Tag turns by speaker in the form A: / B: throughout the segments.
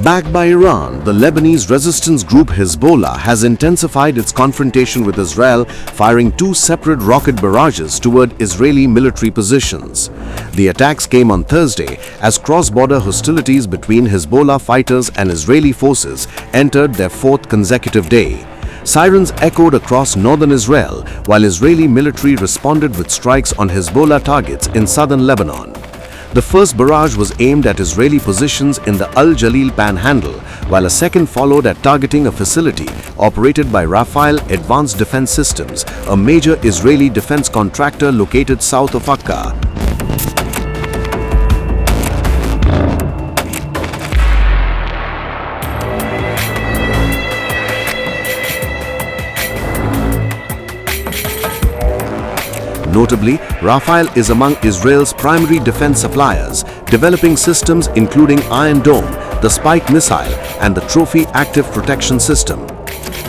A: Backed by Iran, the Lebanese resistance group Hezbollah has intensified its confrontation with Israel, firing two separate rocket barrages toward Israeli military positions. The attacks came on Thursday as cross-border hostilities between Hezbollah fighters and Israeli forces entered their fourth consecutive day. Sirens echoed across northern Israel, while Israeli military responded with strikes on Hezbollah targets in southern Lebanon. The first barrage was aimed at Israeli positions in the Al Jalil panhandle, while a second followed at targeting a facility operated by Rafael Advanced Defense Systems, a major Israeli defense contractor located south of Akka. Notably, Rafael is among Israel's primary defense suppliers, developing systems including Iron Dome, the Spike missile, and the Trophy active protection system.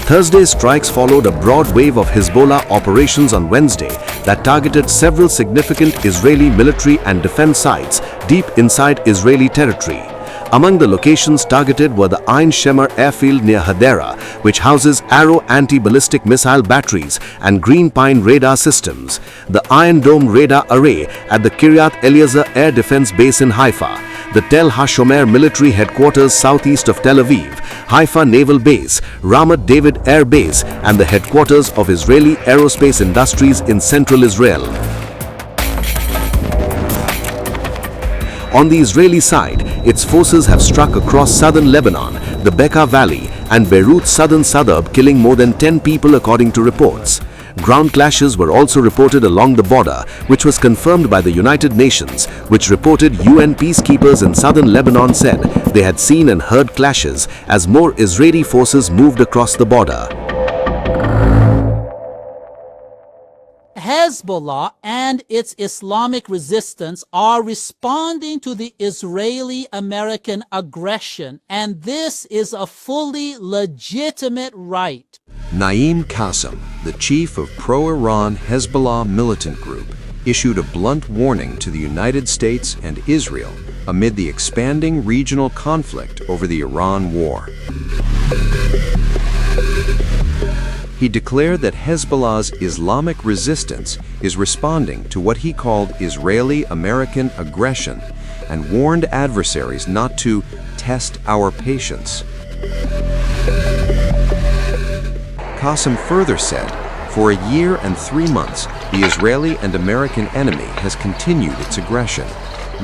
A: Thursday's strikes followed a broad wave of Hezbollah operations on Wednesday that targeted several significant Israeli military and defense sites deep inside Israeli territory. Among the locations targeted were the Ein Shemer airfield near Hadera, which houses Arrow anti-ballistic missile batteries and Green Pine radar systems, the Iron Dome radar array at the Kiryat Eliezer Air Defense Base in Haifa, the Tel HaShomer military headquarters southeast of Tel Aviv, Haifa Naval Base, Ramat David Air Base, and the headquarters of Israeli aerospace industries in central Israel. On the Israeli side, its forces have struck across southern Lebanon, the Bekaa Valley, and Beirut's southern suburb, killing more than 10 people according to reports. Ground clashes were also reported along the border, which was confirmed by the United Nations, which reported UN peacekeepers in southern Lebanon said they had seen and heard clashes as more Israeli forces moved across the border.
B: Hezbollah and its Islamic resistance are responding to the Israeli-American aggression, and this is a fully legitimate right.
C: Naim Qassem, the chief of pro-Iran Hezbollah militant group, issued a blunt warning to the United States and Israel amid the expanding regional conflict over the Iran war. He declared that Hezbollah's Islamic resistance is responding to what he called Israeli-American aggression and warned adversaries not to test our patience. Qassem further said, for a year and 3 months, the Israeli and American enemy has continued its aggression.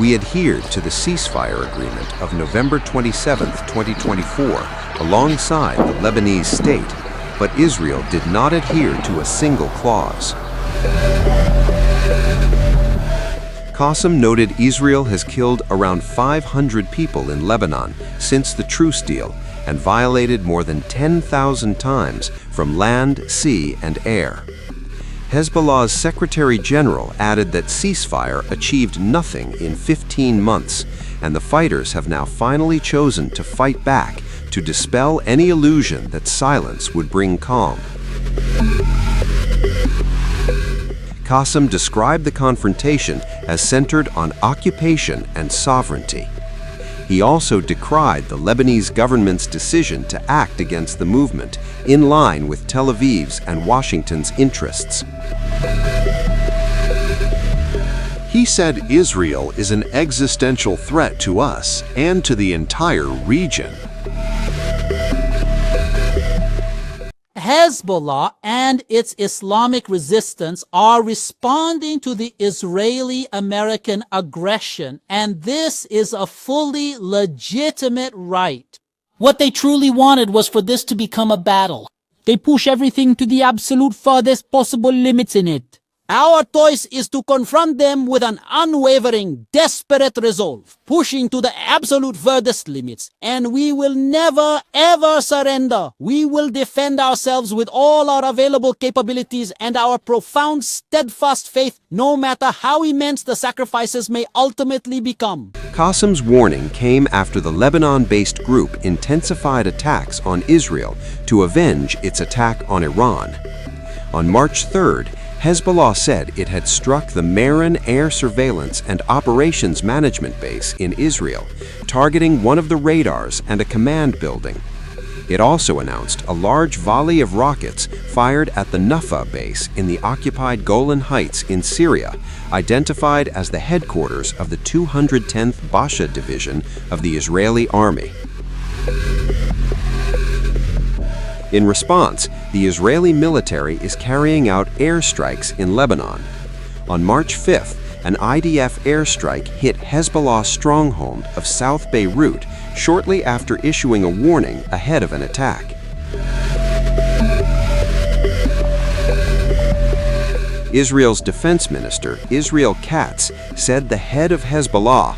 C: We adhered to the ceasefire agreement of November 27, 2024, alongside the Lebanese state, but Israel did not adhere to a single clause. Qassem noted Israel has killed around 500 people in Lebanon since the truce deal and violated more than 10,000 times from land, sea, and air. Hezbollah's Secretary General added that ceasefire achieved nothing in 15 months, and the fighters have now finally chosen to fight back to dispel any illusion that silence would bring calm. Qassem described the confrontation as centered on occupation and sovereignty. He also decried the Lebanese government's decision to act against the movement, in line with Tel Aviv's and Washington's interests. He said Israel is an existential threat to us and to the entire region.
B: Hezbollah and its Islamic resistance are responding to the Israeli-American aggression, and this is a fully legitimate right.
D: What they truly wanted was for this to become a battle. They push everything to the absolute farthest possible limits in it.
B: Our choice is to confront them with an unwavering, desperate resolve, pushing to the absolute furthest limits, and we will never, ever surrender. We will defend ourselves with all our available capabilities and our profound, steadfast faith, no matter how immense the sacrifices may ultimately become.
C: Qassem's warning came after the Lebanon-based group intensified attacks on Israel to avenge its attack on Iran. On March 3rd, Hezbollah said it had struck the Meron Air Surveillance and Operations Management Base in Israel, targeting one of the radars and a command building. It also announced a large volley of rockets fired at the Haifa base in the occupied Golan Heights in Syria, identified as the headquarters of the 210th Basha Division of the Israeli Army. In response, the Israeli military is carrying out airstrikes in Lebanon. On March 5th, an IDF airstrike hit Hezbollah's stronghold of South Beirut shortly after issuing a warning ahead of an attack. Israel's defense minister, Israel Katz, said the head of Hezbollah.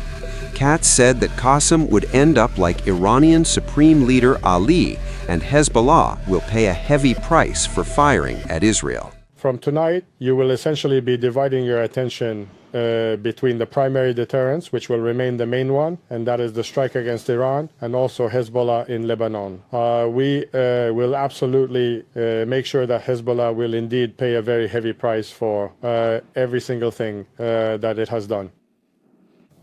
C: Katz said that Qasem would end up like Iranian Supreme Leader Ali, and Hezbollah will pay a heavy price for firing at Israel.
E: From tonight, you will essentially be dividing your attention between the primary deterrence, which will remain the main one, and that is the strike against Iran, and also Hezbollah in Lebanon. We will absolutely make sure that Hezbollah will indeed pay a very heavy price for every single thing that it has done.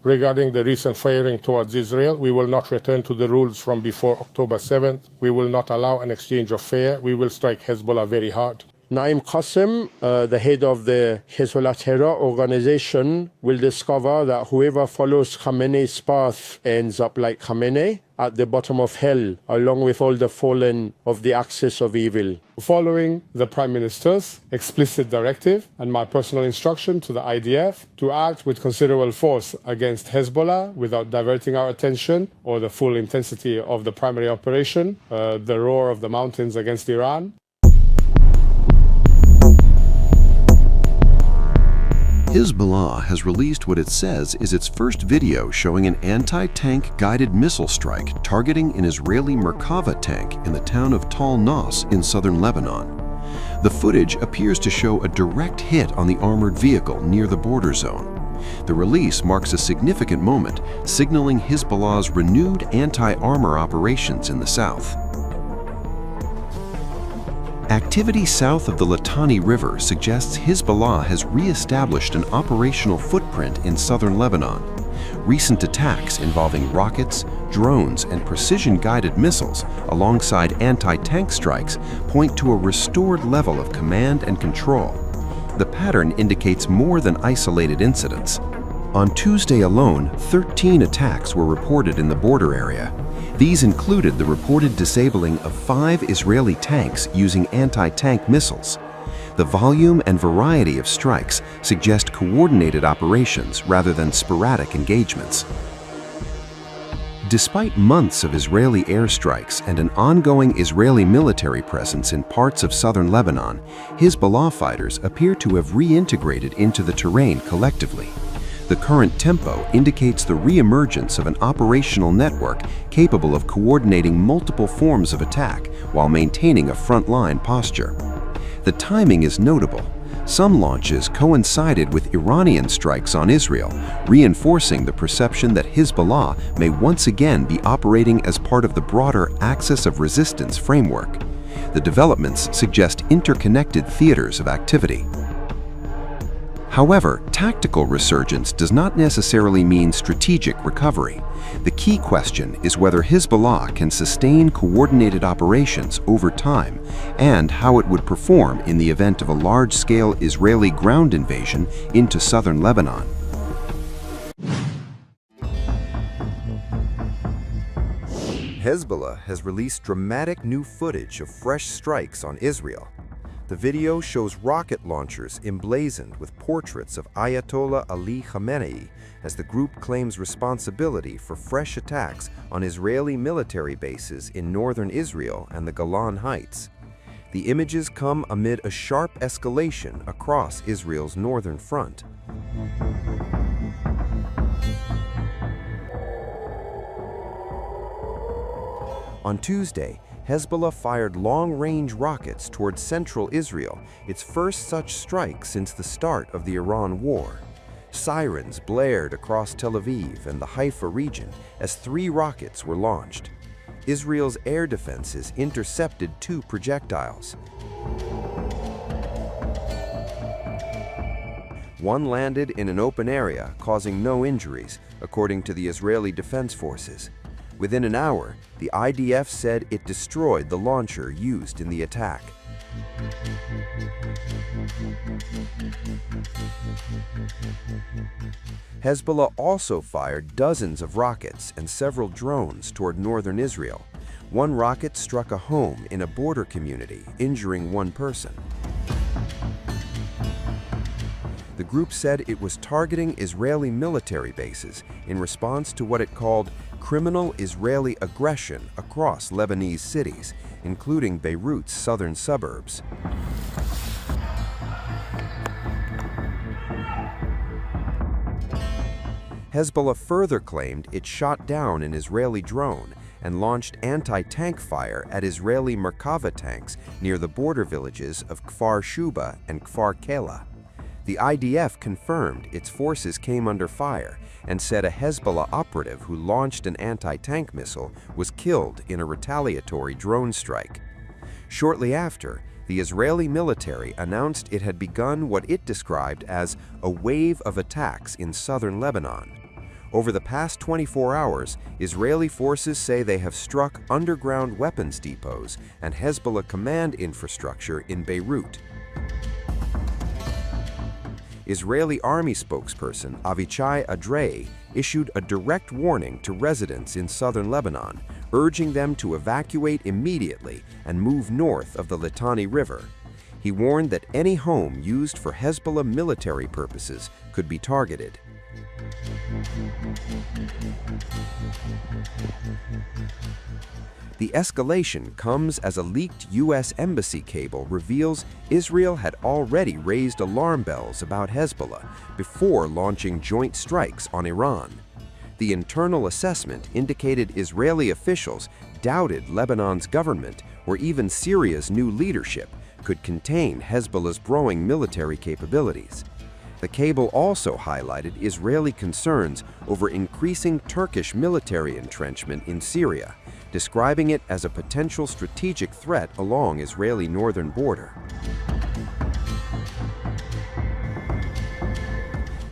E: Regarding the recent firing towards Israel, we will not return to the rules from before October 7th. We will not allow an exchange of fire. We will strike Hezbollah very hard. Naim Qasem, the head of the Hezbollah terror organization, will discover that whoever follows Khamenei's path ends up like Khamenei at the bottom of hell, along with all the fallen of the axis of evil. Following the Prime Minister's explicit directive and my personal instruction to the IDF to act with considerable force against Hezbollah without diverting our attention or the full intensity of the primary operation, the roar of the mountains against Iran.
A: Hezbollah has released what it says is its first video showing an anti-tank guided missile strike targeting an Israeli Merkava tank in the town of Tal Nas in southern Lebanon. The footage appears to show a direct hit on the armored vehicle near the border zone. The release marks a significant moment, signaling Hezbollah's renewed anti-armor operations in the south. Activity south of the Litani River suggests Hezbollah has re-established an operational footprint in southern Lebanon. Recent attacks involving rockets, drones, and precision-guided missiles, alongside anti-tank strikes, point to a restored level of command and control. The pattern indicates more than isolated incidents. On Tuesday alone, 13 attacks were reported in the border area. These included the reported disabling of 5 Israeli tanks using anti-tank missiles. The volume and variety of strikes suggest coordinated operations rather than sporadic engagements. Despite months of Israeli airstrikes and an ongoing Israeli military presence in parts of southern Lebanon, Hezbollah fighters appear to have reintegrated into the terrain collectively. The current tempo indicates the re-emergence of an operational network capable of coordinating multiple forms of attack while maintaining a front-line posture. The timing is notable. Some launches coincided with Iranian strikes on Israel, reinforcing the perception that Hezbollah may once again be operating as part of the broader Axis of Resistance framework. The developments suggest interconnected theaters of activity. However, tactical resurgence does not necessarily mean strategic recovery. The key question is whether Hezbollah can sustain coordinated operations over time and how it would perform in the event of a large-scale Israeli ground invasion into southern Lebanon.
C: Hezbollah has released dramatic new footage of fresh strikes on Israel. The video shows rocket launchers emblazoned with portraits of Ayatollah Ali Khamenei as the group claims responsibility for fresh attacks on Israeli military bases in northern Israel and the Golan Heights. The images come amid a sharp escalation across Israel's northern front. On Tuesday, Hezbollah fired long-range rockets towards central Israel, its first such strike since the start of the Iran war. Sirens blared across Tel Aviv and the Haifa region as 3 rockets were launched. Israel's air defenses intercepted 2 projectiles. One landed in an open area, causing no injuries, according to the Israeli Defense Forces. Within an hour, the IDF said it destroyed the launcher used in the attack. Hezbollah also fired dozens of rockets and several drones toward northern Israel. One rocket struck a home in a border community, injuring one person. The group said it was targeting Israeli military bases in response to what it called criminal Israeli aggression across Lebanese cities, including Beirut's southern suburbs. Hezbollah further claimed it shot down an Israeli drone and launched anti-tank fire at Israeli Merkava tanks near the border villages of Kfar Shuba and Kfar Kela. The IDF confirmed its forces came under fire and said a Hezbollah operative who launched an anti-tank missile was killed in a retaliatory drone strike. Shortly after, the Israeli military announced it had begun what it described as a wave of attacks in southern Lebanon. Over the past 24 hours, Israeli forces say they have struck underground weapons depots and Hezbollah command infrastructure in Beirut. Israeli army spokesperson Avichai Adrei issued a direct warning to residents in southern Lebanon, urging them to evacuate immediately and move north of the Litani River. He warned that any home used for Hezbollah military purposes could be targeted. The escalation comes as a leaked U.S. embassy cable reveals Israel had already raised alarm bells about Hezbollah before launching joint strikes on Iran. The internal assessment indicated Israeli officials doubted Lebanon's government or even Syria's new leadership could contain Hezbollah's growing military capabilities. The cable also highlighted Israeli concerns over increasing Turkish military entrenchment in Syria, describing it as a potential strategic threat along Israeli northern border.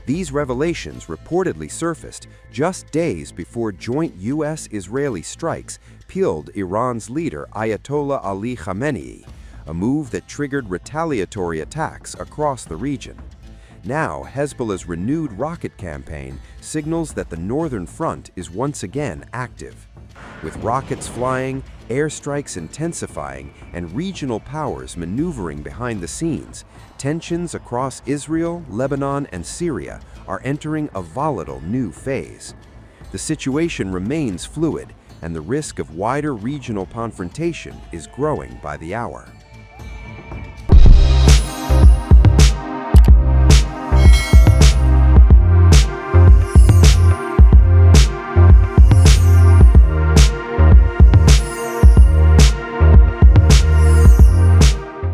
C: These revelations reportedly surfaced just days before joint U.S.-Israeli strikes killed Iran's leader Ayatollah Ali Khamenei, a move that triggered retaliatory attacks across the region. Now, Hezbollah's renewed rocket campaign signals that the northern front is once again active. With rockets flying, airstrikes intensifying, and regional powers maneuvering behind the scenes, tensions across Israel, Lebanon, and Syria are entering a volatile new phase. The situation remains fluid, and the risk of wider regional confrontation is growing by the hour.